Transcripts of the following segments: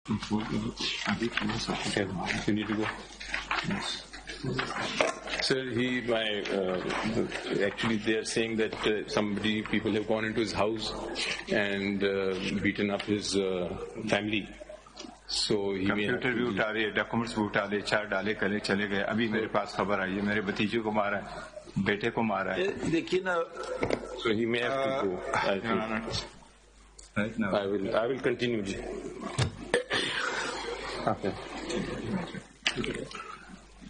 You need to go. Yes. Sir, actually they're saying that people have gone into his house and beaten up his family. So he computer भी उठा रहे, documents भी उठा ले, चार डाले कले चले गए. अभी मेरे पास खबर आई है मेरे भतीजे को मारा है, बेटे को मारा है. देखिए ना. So he may have to go. Right now. I will continue. Okay.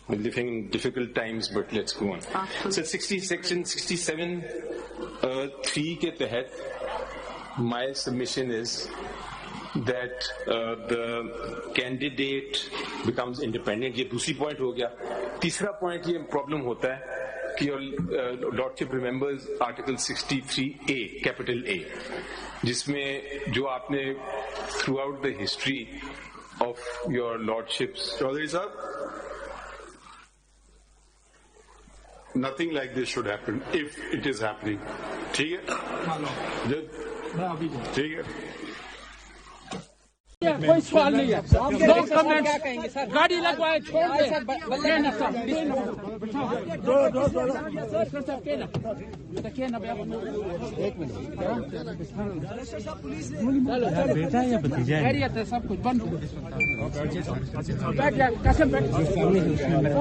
We're living in difficult times, but let's go on. So section 67 3 के तहत my submission is that the candidate becomes independent. ये दूसरी point हो गया. तीसरा point ये problem होता है कि your lordship remembers article 63A, capital A, जिसमें जो आपने throughout the history of your lordships. Chaudhary sahab, nothing like this should happen if it is happening. ठीक है? ठीक है? कोई सवाल नहीं है. No comments. गाड़ी लगवाए छोड़ दे. बेटा या भतीजा है सब कुछ बंद. बैठ जा कसम बैठ.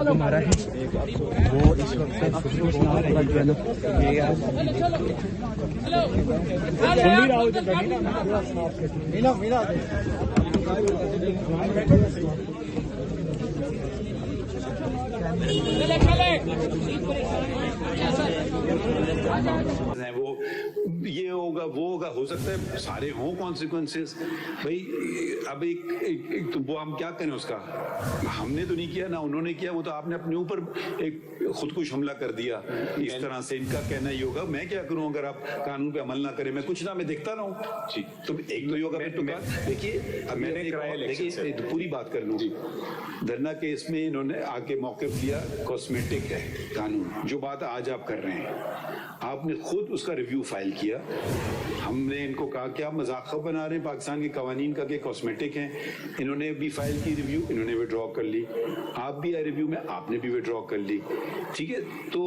हमारा है वो इस वक्त वो ये होगा वो होगा, हो सकता है सारे हों कॉन्सिक्वेंसेस. भाई अब एक तो वो हम क्या करें उसका. हमने तो नहीं किया ना उन्होंने किया, वो तो आपने अपने ऊपर एक खुदकुश हमला कर दिया इस तरह से. इनका कहना ही होगा. मैं क्या करूं अगर आप कानून पे अमल ना करें. मैं कुछ ना मैं देखता रहूं. तो एक तो योगा फिर तो देखिए अब मैंने पूरी बात कर लूं. धरना केस में इन्होंने आके मौक़िफ़ लिया कॉस्मेटिक है कानून. जो बात आज आप कर रहे हैं आपने खुद उसका रिव्यू फाइल किया. हमने इनको कहा कि आप मजाक बना रहे हैं पाकिस्तान के कवानीन का कि कॉस्मेटिक हैं. इन्होंने भी फाइल की रिव्यू, इन्होंने विड्रॉ कर ली. आप भी आए रिव्यू में, आपने भी विड्रॉ कर ली. ठीक है, तो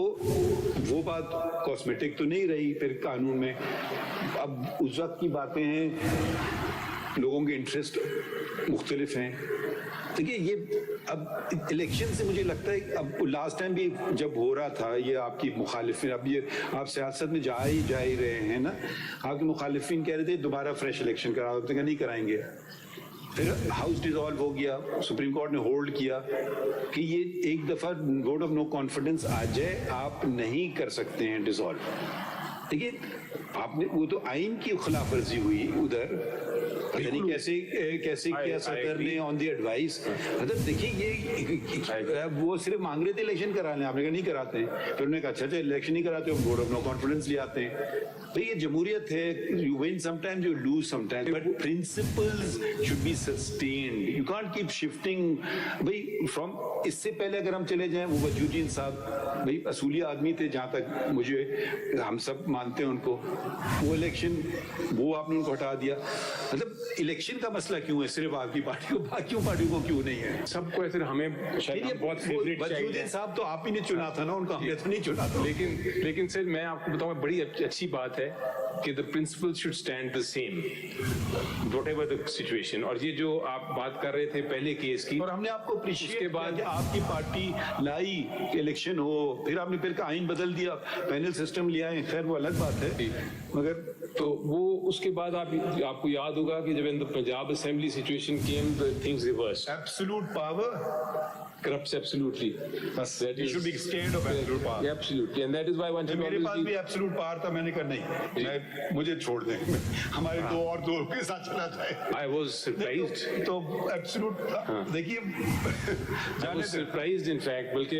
वो बात कॉस्मेटिक तो नहीं रही फिर कानून में. अब उस वक्त की बातें हैं, लोगों के इंटरेस्ट मुख्तलिफ हैं. देखिए ये अब इलेक्शन से मुझे लगता है अब लास्ट टाइम भी जब हो रहा था ये आपकी मुखालिफिन, अब ये आप सियासत में जा ही रहे हैं ना. आपके मुखालिफिन कह रहे थे दोबारा फ्रेश इलेक्शन करा दो, नहीं कराएंगे. फिर हाउस डिसॉल्व हो गया, सुप्रीम कोर्ट ने होल्ड किया कि ये एक दफा वोट ऑफ नो कॉन्फिडेंस आ जाए आप नहीं कर सकते हैं डिसॉल्व. देखिए आपने वो तो आइन की खिलाफ वर्जी हुई उधर, पता नहीं कैसे किया सदर ने ऑन दी एडवाइस. मतलब देखिए ये वो सिर्फ मांग रहे थे इलेक्शन करा लें, आपने कहा नहीं कराते हैं. फिर उन्होंने कहा अच्छा इलेक्शन नहीं कराते, वोट ऑफ नो कॉन्फिडेंस ले आते हैं. तो ये जमहूरियत है, you win sometimes you lose sometimes, but principles should be sustained. You can't keep shifting. भाई फ्रॉम इससे पहले अगर हम चले जाएं वो वजूदीन साहब भाई असूली आदमी थे जहां तक मुझे हम सब मानते हैं उनको. वो इलेक्शन वो आपने उनको हटा दिया. मतलब इलेक्शन का मसला क्यों है सिर्फ आपकी पार्टी को, बाकियों पार्टियों को क्यों नहीं है? सबको ऐसे हमें बहुत फेवरेट चाहिए. साहब तो आप ही ने चुना था ना उनको, हमने तो नहीं चुना था. लेकिन सर मैं आपको बताऊंगा बड़ी अच्छी बात है कि the principal should stand the same whatever the situation. और ये जो आप बात कर रहे थे पहले केस की, और हमने आपको अप्रिशिएट के बाद कि आपकी पार्टी लाई इलेक्शन हो, फिर आपने फिर का आइन बदल दिया, पैनल सिस्टम लिया है, खैर वो अलग बात है. मगर तो वो उसके बाद आपको याद होगा कि जब in the Punjab assembly situation came the things reverse. Absolute power corrupts absolutely. That you should be scared of absolute power. Yeah, absolutely, and that is why I want to. मेरे पास भी absolute power था, मैंने कहा नहीं, मुझे छोड़ दें, हमारे दो और दो के साथ चला जाए. I was surprised. तो absolute देखिए, I was surprised in fact, बल्कि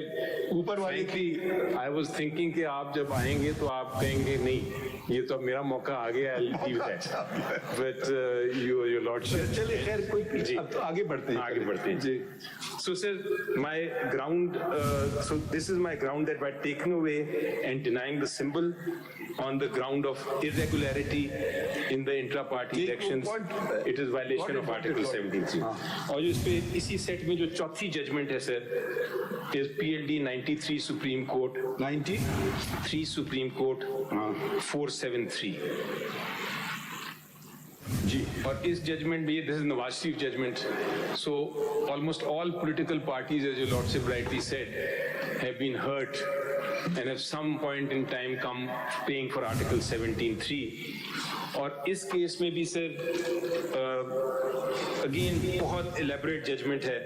ऊपर वाले की I was thinking कि आप जब आएंगे तो आप कहेंगे नहीं ये तो मेरा मौका आ गया, I'll leave that. But your lordship. चलिए खैर कोई आगे बढ़ते हैं जी. So, sir, my ground, so this is my ground that by taking away and denying the symbol on the ground of irregularity in the intra-party elections, it is violation of Article 73. और जो इस पे इसी set में जो चौथी judgment है sir, is PLD 93 Supreme Court 93 Supreme Court 473. जी और इस जजमेंट में this is Nawaz Sharif judgment so almost all political parties as your lordship rightly said have been hurt and at some point in time come paying for Article 17(3) और इस case में भी sir again बहुत elaborate judgement है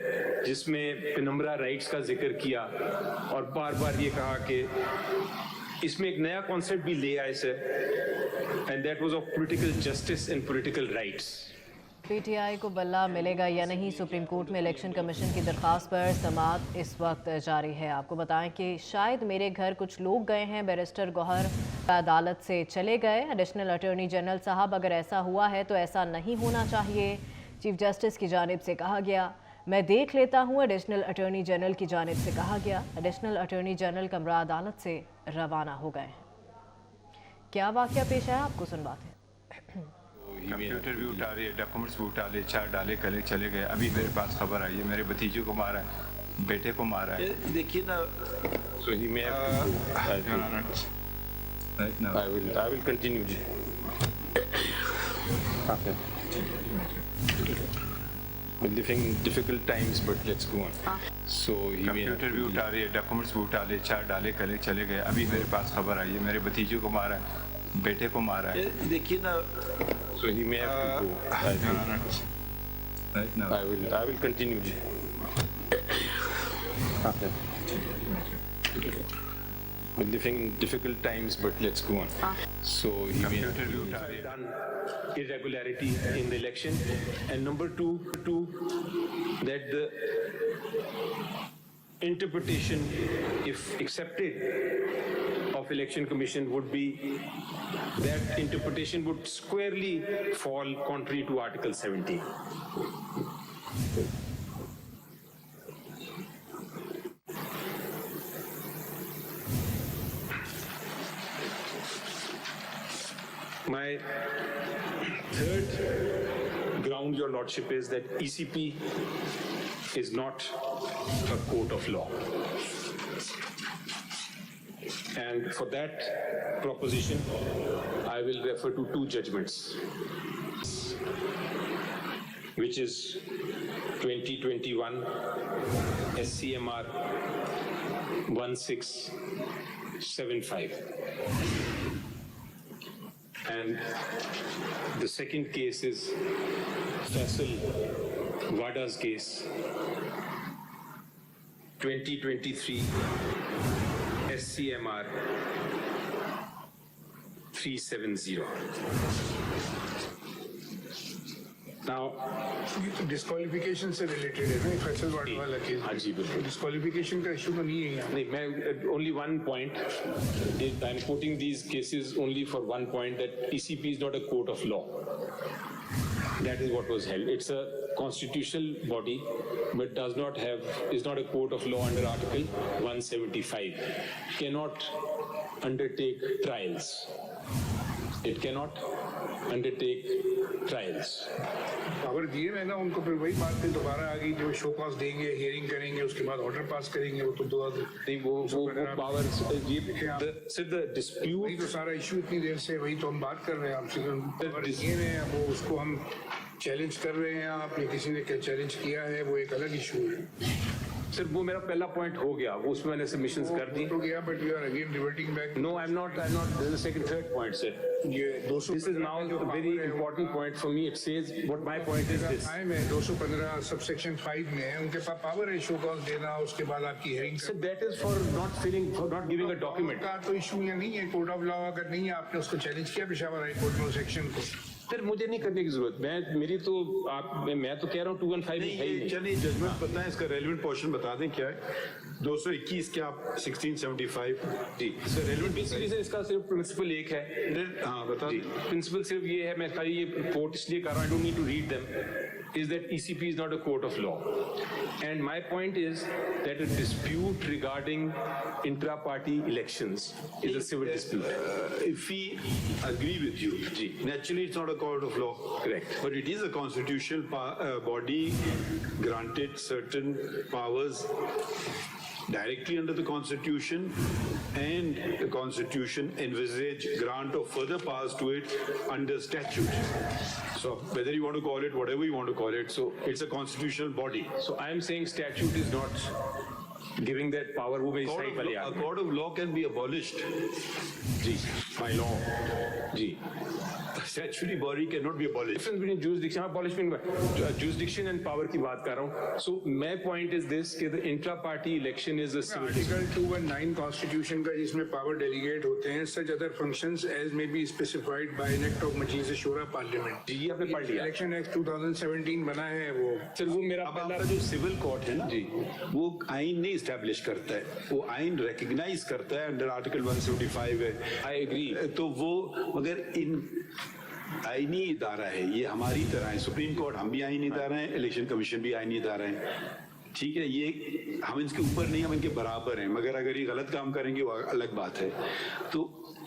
जिसमें penumbra rights का जिक्र किया और बार बार ये कहा कि इसमें एक नया कॉन्सेप्ट भी ले आए sir and that was of political justice and political rights. PTI को बल्ला मिलेगा या नहीं, सुप्रीम कोर्ट में इलेक्शन कमीशन की दरख्वास्त पर समाअत इस वक्त जारी है। आपको बताएं कि शायद मेरे घर कुछ लोग गए हैं, बैरिस्टर गौहर अदालत से चले गए। एडिशनल अटॉर्नी जनरल साहब, अगर ऐसा हुआ है तो ऐसा नहीं होना चाहिए, चीफ जस्टिस की जानिब से कहा गया। मैं देख लेता हूँ, एडिशनल अटॉर्नी जनरल की जानिब से कहा गया। एडिशनल अटॉर्नी जनरल कमरा अदालत से रवाना हो गए। क्या वाक़या पेश आया आपको सुनवाते हैं। कंप्यूटर भी उठा रहे, डॉक्यूमेंट्स भी उठा रहे, 4 डाले कले चले गए। अभी मेरे पास खबर आई है मेरे भतीजे को मारा है, बेटे को मारा है। देखिए ना, I will continue. We're living in difficult times, but let's go on. So computer भी उठा रहे, डॉक्यूमेंट्स भी उठा रहे, 4 डाले कले चले गए। अभी मेरे पास खबर आई है मेरे भतीजे को मारा है, बेटे को मारा है। देखिए ना, so he may have to go. I will continue. We're living in difficult times, but let's go on. So he may have done irregularity in the election, and number two, that the interpretation, if accepted, of election commission would be that interpretation would squarely fall contrary to Article 17. My third ground, Your Lordship, is that ECP is not a court of law. And for that proposition, I will refer to 2 judgments, which is 2021 SCMR 1675. And the second case is Faisal Wada's case, 2023 SCMR 370. Now, disqualification से related है ना Faisal ward वाला case? हाँ जी बिल्कुल। Disqualification का issue तो नहीं है यहाँ? नहीं, मैं only one point. I'm quoting these cases only for one point, that ECP is not a court of law. That is what was held. It's a constitutional body, but is not a court of law under Article 175. Cannot undertake trials. It cannot undertake trials. Power दिए है ना उनको, फिर वही बात पे दोबारा आ गई, जो शो कॉज देंगे, हियरिंग करेंगे, उसके बाद ऑर्डर पास करेंगे, वो तो नहीं, वो पावर सिर्फ डिस्प्यूट, वही तो सारा इशू इतनी देर से, वही तो हम बात कर रहे हैं आपसे। दिए हैं वो, उसको हम चैलेंज कर रहे हैं, आप या किसी ने क्या चैलेंज किया है, वो एक अलग इशू है। सर वो मेरा पहला पॉइंट हो गया, वो उसमें मैंने सबमिशंस कर दी। हो गया, but you are again reverting back. No, I am not, this is second third point sir. ये 200 this is now a very important point for me. It says what my point is this. Time है 215 subsection 5 में है, उनके पास power है show cause देना, उसके बाद आपकी hearing. Sir that is for not giving a document का तो इशू या नहीं है कोर्ट ऑफ लॉ। अगर नहीं है, आपने उसको चैलेंज किया पेशावर हाई कोर्ट में सेक्शन को, सर मुझे नहीं करने की जरूरत। मैं तो कह रहा हूँ 215 है ही। चलिए जजमेंट पता है, इसका रेलेवेंट पोर्शन बता दें क्या है। 221 के आप 1675 जी सर रेलेवेंट बेसिकली सर इसका सिर्फ प्रिंसिपल एक है। हाँ बता दें। प्रिंसिपल सिर्फ ये है, मैं खाली ये कोट इसलिए कर रहा हूँ, I don't need to read them, is that ECP is not a court of law. And my point is that a dispute regarding intra-party elections is a civil dispute. If we agree with you, naturally it's not a court of law. Correct. But it is a constitutional body granted certain powers directly under the Constitution, and the Constitution envisage grant of further powers to it under statute. So whether you want to call it whatever you want to call it, so it's a constitutional body. So I am saying statute is not giving that power. A court of law can be abolished. By law. A statutory body cannot be abolished. Difference between jurisdiction and power की बात कर रहा हूँ. So my point is this कि the intra-party election is a civil dispute. Article 219 Constitution का जिसमें power delegate होते हैं, such other functions as may be specified by an act of Majlis Shura Parliament. जी आपने पढ़ लिया. Election Act 2017 बना है वो. सर वो मेरा अब आपका जो सिविल कोर्ट है ना वो आइन नहीं इस्टेब्लिश करता है, वो आइन रिकग्नाइज करता है अंडर आर्टिकल 175 है. I agree. तो वो मगर इन आईनी इदारा है, ये हमारी तरह है. सुप्रीम कोर्ट हम भी आईनी इदारा है, इलेक्शन कमीशन भी आईनी इदारा है. ठीक है, ये हम इनके ऊपर नहीं, हम इनके बराबर हैं. मगर अगर ये गलत काम करेंगे वो अलग बात है. तो